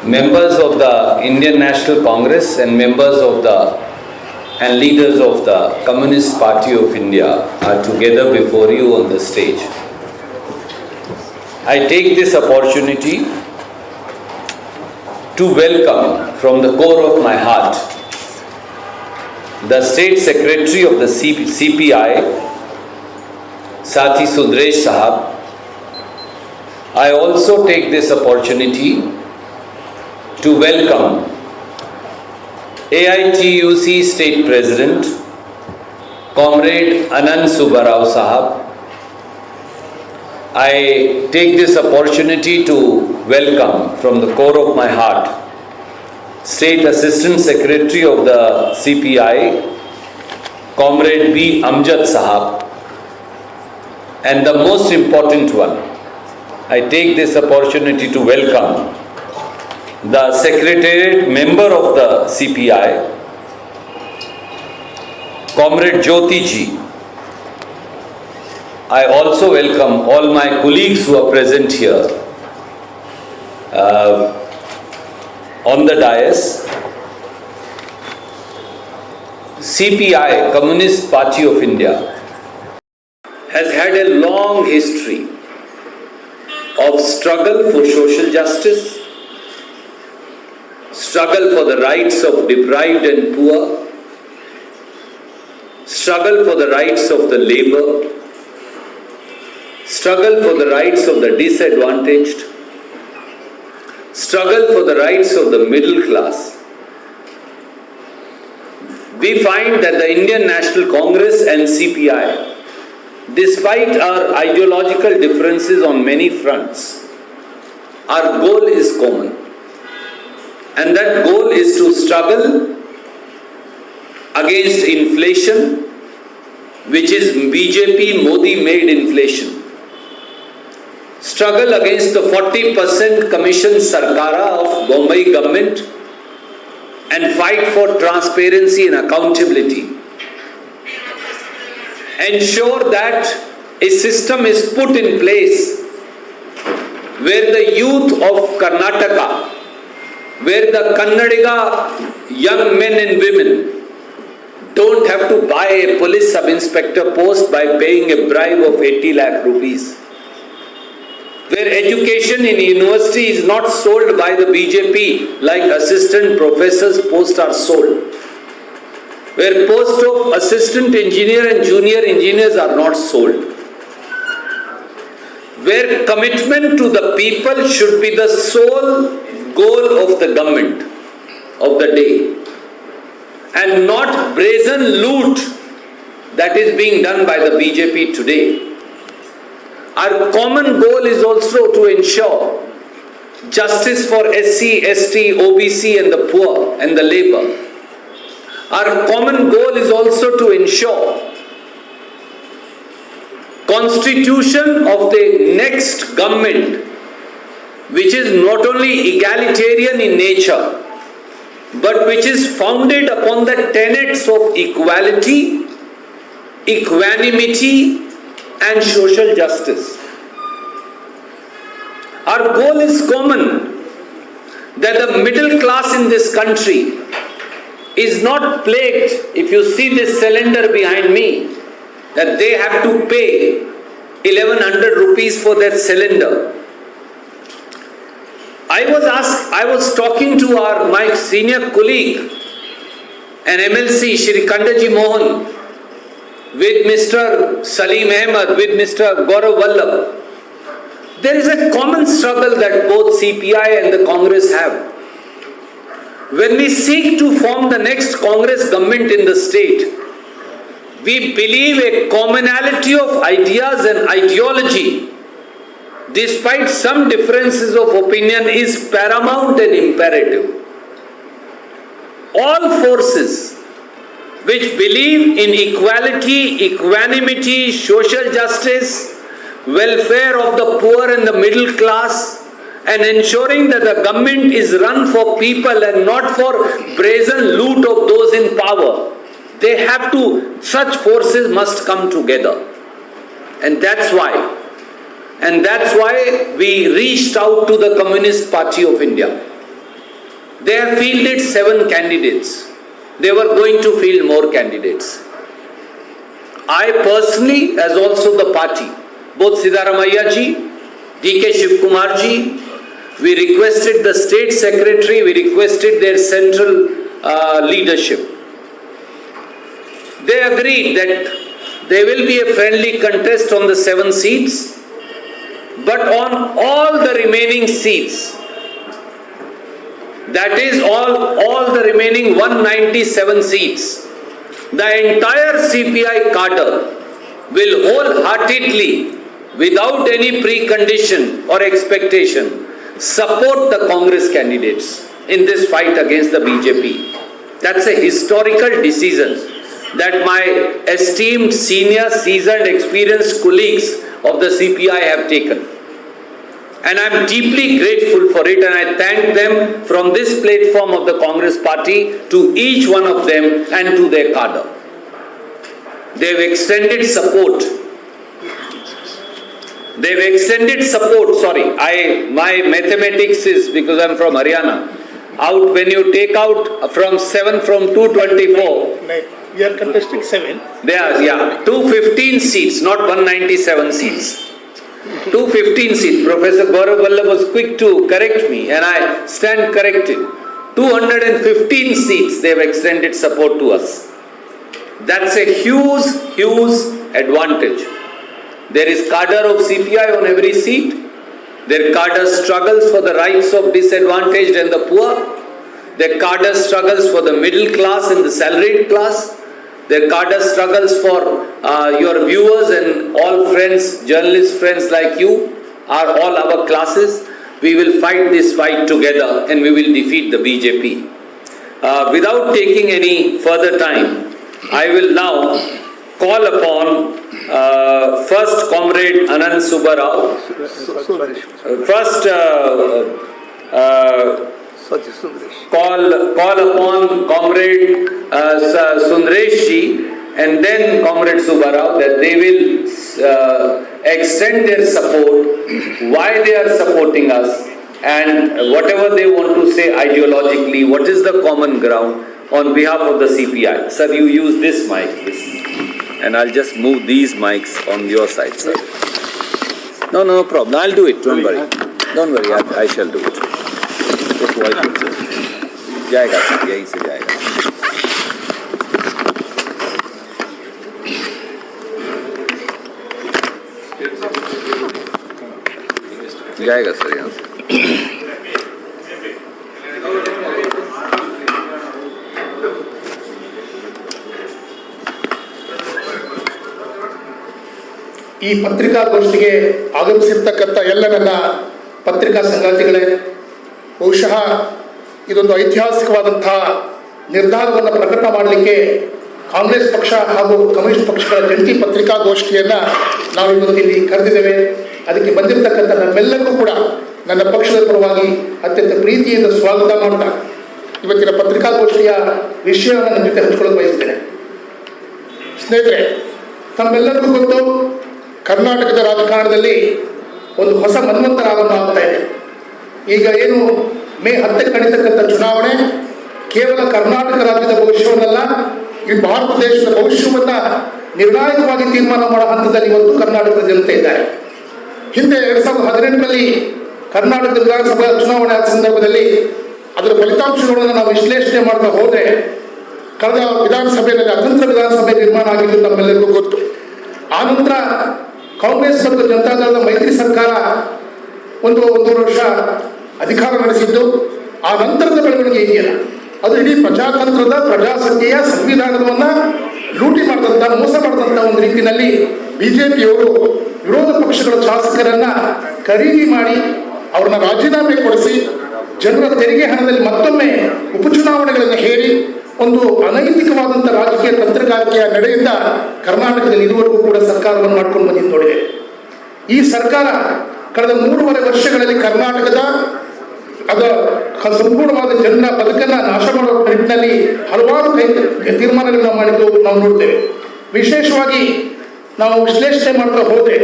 members of the Indian National Congress and members of the and leaders of the Communist Party of India are together before you on the stage. I take this opportunity to welcome from the core of my heart the State Secretary of the CPI, Sathi Sudresh Sahab. I also take this opportunity to welcome AITUC State President, Comrade Anand Subbarao Sahab. I take this opportunity to welcome from the core of my heart State Assistant Secretary of the CPI, Comrade B. Amjad Sahab. And the most important one, I take this opportunity to welcome the Secretariat member of the CPI, Comrade Jyoti ji. I also welcome all my colleagues who are present here on the dais. CPI, Communist Party of India, has had a long history of struggle for social justice, struggle for the rights of deprived and poor, struggle for the rights of the labor, struggle for the rights of the disadvantaged, struggle for the rights of the middle class. We find that the Indian National Congress and CPI, despite our ideological differences on many fronts, our goal is common. And that goal is to struggle against inflation, which is BJP Modi-made inflation. Struggle against the 40% commission Sarkara of Bombay government and fight for transparency and accountability. Ensure that a system is put in place where the youth of Karnataka, where the Kannadiga young men and women don't have to buy a police sub-inspector post by paying a bribe of 80 lakh rupees. Where education in university is not sold by the BJP like assistant professors' posts are sold. Where posts of assistant engineer and junior engineers are not sold. Where commitment to the people should be the sole goal of the government of the day and not brazen loot that is being done by the BJP today. Our common goal is also to ensure justice for SC, ST, OBC and the poor and the labor. Our common goal is also to ensure constitution of the next government, which is not only egalitarian in nature, but which is founded upon the tenets of equality, equanimity, and social justice. Our goal is common, that the middle class in this country is not plagued, if you see this cylinder behind me, that they have to pay 1100 rupees for that cylinder. I was talking to my senior colleague, an MLC, Shri Kandaji Mohan, with Mr. Salim Ahmed, with Mr. Gaurav Vallabh. There is a common struggle that both CPI and the Congress have. When we seek to form the next Congress government in the state, we believe a commonality of ideas and ideology, despite some differences of opinion, is paramount and imperative. All forces which believe in equality, equanimity, social justice, welfare of the poor and the middle class, and ensuring that the government is run for people and not for brazen loot of those in power. Such forces must come together. And that's why we reached out to the Communist Party of India. They have fielded 7 candidates. They were going to field more candidates. I personally, as also the party, both Siddaramaiah ji, D.K. Shivkumar ji, we requested the state secretary, we requested their central leadership. They agreed that there will be a friendly contest on the 7 seats, but on all the remaining seats, that is all the remaining 197 seats, the entire CPI cadre will wholeheartedly, without any precondition or expectation, support the Congress candidates in this fight against the BJP. That's a historical decision that my esteemed, senior, seasoned, experienced colleagues of the CPI have taken. And I'm deeply grateful for it, and I thank them from this platform of the Congress party to each one of them and to their cadre. They've extended support. My mathematics is, because I'm from Haryana, when you take out from 7 from 224. We are contesting 7. There are, 215 seats, not 197 seats. 215 seats. Professor Gaurav Vallabh was quick to correct me, and I stand corrected. 215 seats they have extended support to us. That's a huge, huge advantage. There is cadre of CPI on every seat. Their cadre struggles for the rights of disadvantaged and the poor. Their cadre struggles for the middle class and the salaried class. Their cadre struggles for your viewers and all friends, journalist friends like you, are all our classes. We will fight this fight together and we will defeat the BJP. Without taking any further time, I will now call upon first Comrade Anand Subbarao. Call upon Comrade Sundaresh ji and then Comrade Subbarao, that they will extend their support, why they are supporting us, and whatever they want to say ideologically, what is the common ground on behalf of the CPI. Sir, you use this mic, and I'll just move these mics on your side, sir. No problem. I'll do it. Don't worry. I shall do it. Just wipe it, sir. जाएगा sir, यहीं से जाएगा. जाएगा sir यहाँ से. ಈ ಪತ್ರಿಕಾಗೋಷ್ಠಿಗೆ ಆಗಮಿಸಿರ್ತಕ್ಕಂಥ ಎಲ್ಲ ನನ್ನ ಪತ್ರಿಕಾ ಸಂಗಾತಿಗಳೇ, ಬಹುಶಃ ಇದೊಂದು ಐತಿಹಾಸಿಕವಾದಂತಹ ನಿರ್ಧಾರವನ್ನು ಪ್ರಕಟ ಮಾಡಲಿಕ್ಕೆ ಕಾಂಗ್ರೆಸ್ ಪಕ್ಷ ಹಾಗೂ ಕಮ್ಯುನಿಸ್ಟ್ ಪಕ್ಷಗಳ ಜಂಟಿ ಪತ್ರಿಕಾಗೋಷ್ಠಿಯನ್ನು ನಾವು ಇವತ್ತು ಇಲ್ಲಿ ಕರೆದಿದ್ದೇವೆ. ಅದಕ್ಕೆ ಬಂದಿರತಕ್ಕಂಥ ನಮ್ಮೆಲ್ಲರಿಗೂ ಕೂಡ ನನ್ನ ಪಕ್ಷದ ಪರವಾಗಿ ಅತ್ಯಂತ ಪ್ರೀತಿಯಿಂದ ಸ್ವಾಗತ ಮಾಡ್ತಾ ಇವತ್ತಿನ ಪತ್ರಿಕಾಗೋಷ್ಠಿಯ ವಿಷಯವನ್ನು ನನ್ನ ಜೊತೆ ಹಂಚಿಕೊಳ್ಳಲು ಬಯಸ್ತೇನೆ. ಸ್ನೇಹಿತರೆ, ತಮ್ಮೆಲ್ಲರಿಗೂ ಗೊತ್ತು, ಕರ್ನಾಟಕದ ರಾಜಕಾರಣದಲ್ಲಿ ಒಂದು ಹೊಸ ಮನ್ವಂತರ ಆರಂಭ ಆಗ್ತಾ ಇದೆ. ಈಗ ಏನು ಮೇ 10ಕ್ಕೆ ನಡೀತಕ್ಕಂಥ ಚುನಾವಣೆ ಕೇವಲ ಕರ್ನಾಟಕ ರಾಜ್ಯದ ಭವಿಷ್ಯವನ್ನಲ್ಲ, ಈ ಭಾರತ ದೇಶದ ಭವಿಷ್ಯವನ್ನು ನಿರ್ಣಾಯಕವಾಗಿ ತೀರ್ಮಾನ ಮಾಡೋ ಹಂತದಲ್ಲಿ ಇವತ್ತು ಕರ್ನಾಟಕದ ಜನತೆ ಇದ್ದಾರೆ. ಹಿಂದೆ 2018ರಲ್ಲಿ ಕರ್ನಾಟಕದ ವಿಧಾನಸಭಾ ಚುನಾವಣೆ ಆದ ಸಂದರ್ಭದಲ್ಲಿ ಅದರ ಫಲಿತಾಂಶಗಳನ್ನು ನಾವು ವಿಶ್ಲೇಷಣೆ ಮಾಡ್ತಾ ಹೋದರೆ ಕಳೆದ ವಿಧಾನಸಭೆಯಲ್ಲಿ ಅತಂತ್ರ ವಿಧಾನಸಭೆ ನಿರ್ಮಾಣ ಆಗಿದ್ದು ನಮ್ಮೆಲ್ಲರಿಗೂ ಗೊತ್ತು. ಆನಂತರ ಕಾಂಗ್ರೆಸ್ ಮತ್ತು ಜನತಾದಳದ ಮೈತ್ರಿ ಸರ್ಕಾರ ಒಂದು ವರ್ಷ ಅಧಿಕಾರ ನಡೆಸಿದ್ದು. ಆ ನಂತರದ ಬೆಳವಣಿಗೆ ಇದೆಯಲ್ಲ, ಅದು ಇಡೀ ಪ್ರಜಾತಂತ್ರದ, ಪ್ರಜಾಸತ್ತೆಯ, ಸಂವಿಧಾನವನ್ನು ಲೂಟಿ ಮಾಡಿದಂಥ, ಮೋಸ ಮಾಡಿದಂಥ ಒಂದು ರೀತಿಯಲ್ಲಿ ಬಿಜೆಪಿಯವರು ವಿರೋಧ ಪಕ್ಷಗಳ ಶಾಸಕರನ್ನ ಖರೀದಿ ಮಾಡಿ ಅವ್ರನ್ನ ರಾಜೀನಾಮೆ ಕೊಡಿಸಿ ಜನರ ತೆರಿಗೆ ಹಣದಲ್ಲಿ ಮತ್ತೊಮ್ಮೆ ಉಪಚುನಾವಣೆಗಳನ್ನು ಹೇರಿ ಒಂದು ಅನೈತಿಕವಾದಂಥ ರಾಜಕೀಯ ತಂತ್ರಗಾರಿಕೆಯ ನಡೆಯಿಂದ ಕರ್ನಾಟಕದಲ್ಲಿ ಇದುವರೆಗೂ ಕೂಡ ಸರ್ಕಾರವನ್ನು ಮಾಡ್ಕೊಂಡು ಬಂದಿದ್ದು ನೋಡಿದೆ. ಈ ಸರ್ಕಾರ ಕಳೆದ 3.5 ವರ್ಷಗಳಲ್ಲಿ ಕರ್ನಾಟಕದ ಸಂಪೂರ್ಣವಾದ ಜನರ ಬದುಕನ್ನು ನಾಶ ಮಾಡುವ ನಿಟ್ಟಿನಲ್ಲಿ ಹಲವಾರು ತೀರ್ಮಾನಗಳನ್ನು ಮಾಡಿದ್ದು ನಾವು ನೋಡ್ತೇವೆ. ವಿಶೇಷವಾಗಿ ನಾವು ವಿಶ್ಲೇಷಣೆ ಮಾಡ್ತಾ ಹೋದರೆ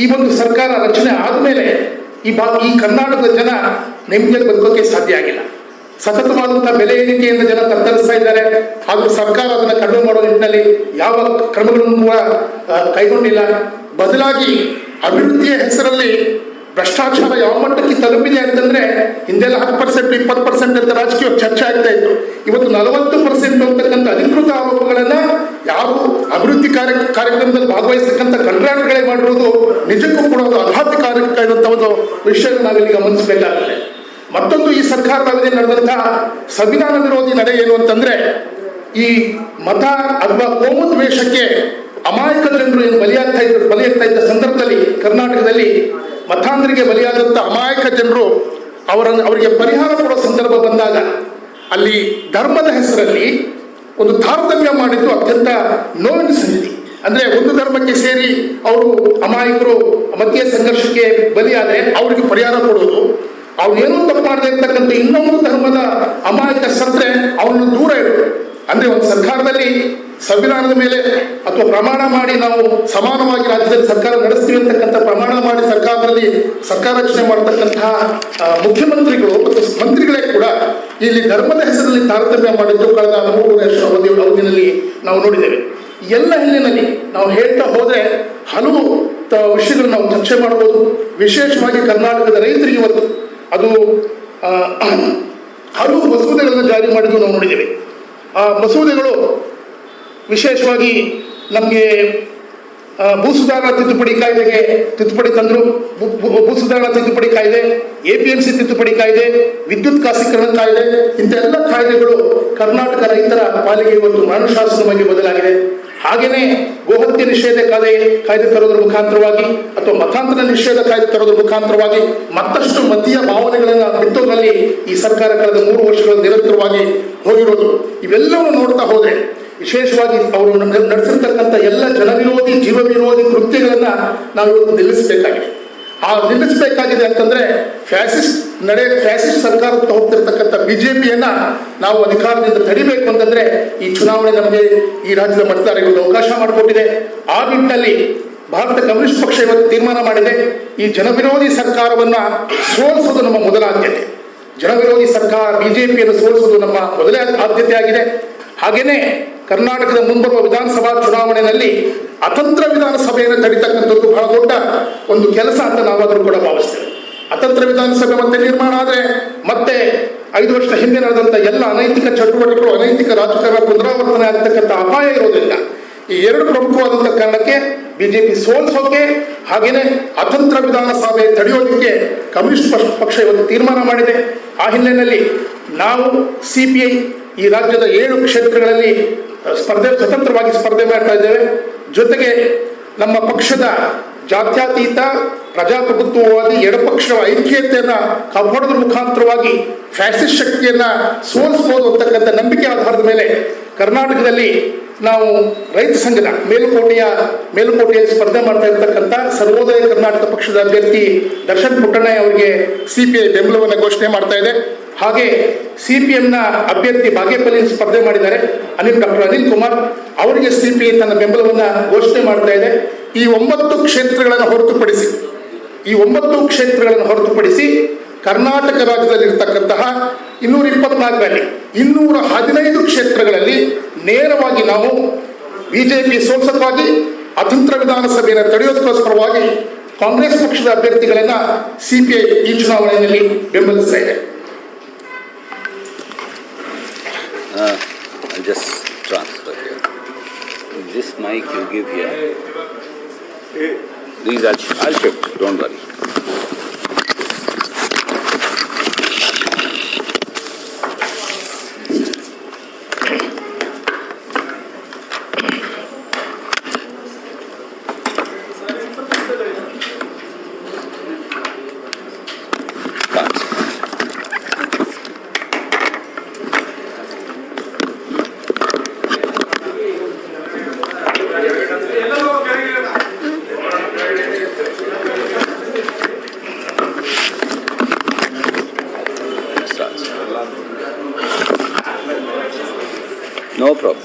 ಈ ಒಂದು ಸರ್ಕಾರ ರಚನೆ ಆದಮೇಲೆ ಈ ಕರ್ನಾಟಕದ ಜನ ನೆಮ್ಮದಿಯಲ್ಲಿ ಬದುಕೋಕೆ ಸಾಧ್ಯ ಆಗಿಲ್ಲ. ಸತತವಾದಂತಹ ಬೆಲೆ ಏರಿಕೆಯಿಂದ ಜನ ತತ್ತರಿಸ್ತಾ ಇದ್ದಾರೆ. ಹಾಗೂ ಸರ್ಕಾರ ಅದನ್ನು ಕಡಿಮೆ ಮಾಡುವ ನಿಟ್ಟಿನಲ್ಲಿ ಯಾವ ಕ್ರಮಗಳನ್ನು ಕೂಡ ಕೈಗೊಂಡಿಲ್ಲ. ಬದಲಾಗಿ ಅಭಿವೃದ್ಧಿಯ ಹೆಸರಲ್ಲಿ ಭ್ರಷ್ಟಾಚಾರ ಯಾವ ಮಟ್ಟಕ್ಕೆ ತಲುಪಿದೆ ಅಂತಂದ್ರೆ, ಹಿಂದೆಲ್ಲ 10%, 20% ಅಂತ ರಾಜಕೀಯ ಚರ್ಚೆ ಆಗ್ತಾ ಇತ್ತು. ಇವತ್ತು 40% ಅಂತಕ್ಕಂಥ ಅಧಿಕೃತ ಆರೋಪಗಳನ್ನ ಯಾವ ಅಭಿವೃದ್ಧಿ ಕಾರ್ಯಕ್ರಮದಲ್ಲಿ ಭಾಗವಹಿಸತಕ್ಕಂಥ ಕಂಟ್ರಾಕ್ಟ್ಗಳೇ ಮಾಡಿರೋದು ನಿಜಕ್ಕೂ ಕೂಡ ಒಂದು ಆಘಾತಕಾರಕ ಇರುವಂತಹ ಒಂದು ವಿಷಯ ನಾವಿಲ್ಲಿ ಗಮನಿಸಬೇಕಾಗುತ್ತೆ. ಮತ್ತೊಂದು, ಈ ಸರ್ಕಾರದ ಅವಧಿಯಲ್ಲಿ ನಡೆದಂತಹ ಸಂವಿಧಾನ ವಿರೋಧಿ ನಡೆ ಏನು ಅಂತಂದ್ರೆ, ಈ ಮತ ಅಥವಾ ಕೋಮುದ್ವೇಷಕ್ಕೆ ಅಮಾಯಕ ಜನರು ಏನು ಬಲಿಯಾಗ್ತಾ ಇದ್ದ ಸಂದರ್ಭದಲ್ಲಿ ಕರ್ನಾಟಕದಲ್ಲಿ ಮತಾಂಧರಿಗೆ ಬಲಿಯಾದಂಥ ಅಮಾಯಕ ಜನರು ಅವರಿಗೆ ಪರಿಹಾರ ಕೊಡೋ ಸಂದರ್ಭ ಬಂದಾಗ ಅಲ್ಲಿ ಧರ್ಮದ ಹೆಸರಲ್ಲಿ ಒಂದು ತಾರತಮ್ಯ ಮಾಡಿದ್ದು ಅತ್ಯಂತ ನೋವಿನ ಸಂಗತಿ. ಅಂದ್ರೆ ಒಂದು ಧರ್ಮಕ್ಕೆ ಸೇರಿ ಅವರು ಅಮಾಯಕರು ಮಧ್ಯೆ ಸಂಘರ್ಷಕ್ಕೆ ಬಲಿಯಾದರೆ ಅವರಿಗೆ ಪರಿಹಾರ ಕೊಡೋದು, ಅವ್ರು ಏನೂ ತಪ್ಪು ಮಾಡದೇ ಇರ್ತಕ್ಕಂಥ ಇನ್ನೊಂದು ಧರ್ಮದ ಅಮಾಯಕ ಸತ್ರೆ ಅವನನ್ನು ದೂರ ಇಡೋದು. ಅಂದ್ರೆ ಒಂದು ಸರ್ಕಾರದಲ್ಲಿ ಸಂವಿಧಾನದ ಮೇಲೆ ಅಥವಾ ಪ್ರಮಾಣ ಮಾಡಿ ನಾವು ಸಮಾನವಾಗಿ ರಾಜ್ಯದಲ್ಲಿ ಸರ್ಕಾರ ನಡೆಸ್ತೀವಿ ಅಂತಕ್ಕಂಥ ಪ್ರಮಾಣ ಮಾಡಿ ಸರ್ಕಾರ ರಚನೆ ಮಾಡತಕ್ಕಂತಹ ಮುಖ್ಯಮಂತ್ರಿಗಳು ಮತ್ತು ಮಂತ್ರಿಗಳೇ ಕೂಡ ಇಲ್ಲಿ ಧರ್ಮದ ಹೆಸರಲ್ಲಿ ತಾರತಮ್ಯ ಮಾಡಿದ್ದು ಕಳೆದ 3 ವರ್ಷ ಅವಧಿಯಲ್ಲಿ ನಾವು ನೋಡಿದ್ದೇವೆ. ಎಲ್ಲ ಹಿನ್ನೆಲೆಯಲ್ಲಿ ನಾವು ಹೇಳ್ತಾ ಹೋದ್ರೆ ಹಲವು ವಿಷಯಗಳು ನಾವು ಚರ್ಚೆ ಮಾಡಬಹುದು. ವಿಶೇಷವಾಗಿ ಕರ್ನಾಟಕದ ರೈತರಿಗೆ ಇವತ್ತು ಅದು ಹಲವು ಮಸೂದೆಗಳನ್ನು ಜಾರಿ ಮಾಡಿದ್ದು ನಾವು ನೋಡಿದ್ದೇವೆ. ಆ ಮಸೂದೆಗಳು ವಿಶೇಷವಾಗಿ ನಮಗೆ ಭೂ ಸುಧಾರಣಾ ತಿದ್ದುಪಡಿ ಕಾಯ್ದೆಗೆ ತಿದ್ದುಪಡಿ ತಂದರು. ಭೂ ಸುಧಾರಣಾ ತಿದ್ದುಪಡಿ ಕಾಯ್ದೆ, APMC ತಿದ್ದುಪಡಿ ಕಾಯ್ದೆ, ವಿದ್ಯುತ್ ಖಾಸಗೀಕರಣ ಕಾಯ್ದೆ, ಇಂಥೆಲ್ಲ ಕಾಯ್ದೆಗಳು ಕರ್ನಾಟಕ ರೈತರ ಪಾಲಿಗೆ ಇವತ್ತು ಮರಣಶಾಸನವಾಗಿ ಬದಲಾಗಿದೆ. ಹಾಗೆಯೇ ಗೋಹತ್ಯೆ ನಿಷೇಧ ಕಾಯ್ದೆ ತರೋದ್ರ ಮುಖಾಂತರವಾಗಿ ಅಥವಾ ಮತಾಂತರ ನಿಷೇಧ ಕಾಯ್ದೆ ತರೋದ್ರ ಮುಖಾಂತರವಾಗಿ ಮತ್ತಷ್ಟು ಮತೀಯ ಭಾವನೆಗಳನ್ನು ಬಿತ್ತೋದ್ರಲ್ಲಿ ಈ ಸರ್ಕಾರ ಕಳೆದ 3 ವರ್ಷಗಳು ನಿರಂತರವಾಗಿ ಹೋಗಿರೋದು. ಇವೆಲ್ಲವನ್ನು ನೋಡ್ತಾ ಹೋದ್ರೆ ವಿಶೇಷವಾಗಿ ಅವರು ನಡೆಸಿರ್ತಕ್ಕಂಥ ಎಲ್ಲ ಜನವಿರೋಧಿ ಜೀವ ವಿರೋಧಿ ಕೃತ್ಯಗಳನ್ನ ನಾವು ಇವತ್ತು ನಿಲ್ಲಿಸಬೇಕಾಗಿದೆ. ನಿಲ್ಲಿಸಬೇಕಾಗಿದೆ ಅಂತಂದ್ರೆ ಫ್ಯಾಸಿಸ್ಟ್ ಸರ್ಕಾರಕ್ಕೆ ಹೋಗ್ತಿರ್ತಕ್ಕಂಥ BJPಯನ್ನ ನಾವು ಅಧಿಕಾರದಿಂದ ತಡಿಬೇಕು ಅಂತಂದ್ರೆ ಈ ಚುನಾವಣೆ ನಮಗೆ ಈ ರಾಜ್ಯದ ಮತದಾರರಿಗೆ ಅವಕಾಶ ಮಾಡಿಕೊಟ್ಟಿದೆ. ಆ ನಿಟ್ಟಿನಲ್ಲಿ ಭಾರತ ಕಮ್ಯುನಿಸ್ಟ್ ಪಕ್ಷ ಇವತ್ತು ತೀರ್ಮಾನ ಮಾಡಿದೆ, ಈ ಜನವಿರೋಧಿ ಸರ್ಕಾರವನ್ನ ಸೋಲಿಸೋದು ನಮ್ಮ ಮೊದಲ ಆದ್ಯತೆ. ಜನವಿರೋಧಿ ಸರ್ಕಾರ BJPಯನ್ನು ಸೋಲಿಸೋದು ನಮ್ಮ ಮೊದಲೇ ಆದ್ಯತೆ ಆಗಿದೆ. ಹಾಗೇನೆ ಕರ್ನಾಟಕದ ಮುಂಬರುವ ವಿಧಾನಸಭಾ ಚುನಾವಣೆಯಲ್ಲಿ ಅತಂತ್ರ ವಿಧಾನಸಭೆಯನ್ನು ತಡಿತಕ್ಕಂಥದ್ದು ಬಹಳ ದೊಡ್ಡ ಒಂದು ಕೆಲಸ ಅಂತ ನಾವಾದರೂ ಕೂಡ ಭಾವಿಸ್ತೇವೆ. ಅತಂತ್ರ ವಿಧಾನಸಭೆ ಮತ್ತೆ ನಿರ್ಮಾಣ ಆದರೆ ಮತ್ತೆ 5 ವರ್ಷ ಹಿಂದೆ ನಡೆದಂಥ ಎಲ್ಲ ಅನೈತಿಕ ಚಟುವಟಿಕೆಗಳು, ಅನೈತಿಕ ರಾಜಕಾರಣ ಪುನರಾವರ್ತನೆ ಆಗ್ತಕ್ಕಂಥ ಅಪಾಯ ಇರೋದ್ರಿಂದ ಈ 2 ಪ್ರಮುಖವಾದಂಥ ಕಾರಣಕ್ಕೆ BJP ಸೋಲಿಸೋಕೆ ಹಾಗೇನೆ ಅತಂತ್ರ ವಿಧಾನಸಭೆ ತಡೆಯೋದಕ್ಕೆ ಕಮ್ಯುನಿಸ್ಟ್ ಪಕ್ಷ ಇವತ್ತು ತೀರ್ಮಾನ ಮಾಡಿದೆ. ಆ ಹಿನ್ನೆಲೆಯಲ್ಲಿ ನಾವು CPI ಈ ರಾಜ್ಯದ 7 ಕ್ಷೇತ್ರಗಳಲ್ಲಿ ಸ್ವತಂತ್ರವಾಗಿ ಸ್ಪರ್ಧೆ ಮಾಡ್ತಾ ಇದ್ದೇವೆ. ಜೊತೆಗೆ ನಮ್ಮ ಪಕ್ಷದ ಜಾತ್ಯತೀತ ಪ್ರಜಾಪ್ರಭುತ್ವವಾದಿ ಎಡಪಕ್ಷಗಳ ಐಕ್ಯತೆಯನ್ನ ಕಾಪಾಡೋದ್ರ ಮುಖಾಂತರವಾಗಿ ಫ್ಯಾಸಿಸ್ಟ್ ಶಕ್ತಿಯನ್ನ ಸೋಲಿಸಬಹುದು ಅಂತಕ್ಕಂಥ ನಂಬಿಕೆ ಆಧಾರದ ಮೇಲೆ ಕರ್ನಾಟಕದಲ್ಲಿ ನಾವು ರೈತ ಸಂಘದ ಮೇಲುಕೋಟೆಯಲ್ಲಿ ಸ್ಪರ್ಧೆ ಮಾಡ್ತಾ ಇರ್ತಕ್ಕಂಥ ಸರ್ವೋದಯ ಕರ್ನಾಟಕ ಪಕ್ಷದ ಅಭ್ಯರ್ಥಿ ದರ್ಶನ್ ಪುಟ್ಟಣ್ಣಯ್ಯ ಅವರಿಗೆ CPI ಬೆಂಬಲವನ್ನು ಘೋಷಣೆ ಮಾಡ್ತಾ ಇದೆ. ಹಾಗೆ CPMನ ಅಭ್ಯರ್ಥಿ ಬಾಗೇಪಲ್ಲಿಯಲ್ಲಿ ಸ್ಪರ್ಧೆ ಮಾಡಿದ್ದಾರೆ ಡಾಕ್ಟರ್ ಅನಿಲ್ ಕುಮಾರ್, ಅವರಿಗೆ CPI ತನ್ನ ಬೆಂಬಲವನ್ನು ಘೋಷಣೆ ಮಾಡ್ತಾ ಇದೆ. ಈ 9 ಕ್ಷೇತ್ರಗಳನ್ನು ಹೊರತುಪಡಿಸಿ ಕರ್ನಾಟಕ ರಾಜ್ಯದಲ್ಲಿರ್ತಕ್ಕಂತಹ 224ರಲ್ಲಿ 215 ಕ್ಷೇತ್ರಗಳಲ್ಲಿ ನೇರವಾಗಿ ನಾವು BJP ಸೋಲಿಸೋದಕ್ಕಾಗಿ ಅತಂತ್ರ ವಿಧಾನಸಭೆಯನ್ನು ತಡೆಯೋದಕ್ಕೋಸ್ಕರವಾಗಿ ಕಾಂಗ್ರೆಸ್ ಪಕ್ಷದ ಅಭ್ಯರ್ಥಿಗಳನ್ನ CPI ಈ ಚುನಾವಣೆಯಲ್ಲಿ ಬೆಂಬಲಿಸ್ತಾ ಇದೆ. I'll just transfer here. This mic you give here. These I'll shift, don't worry. No problem.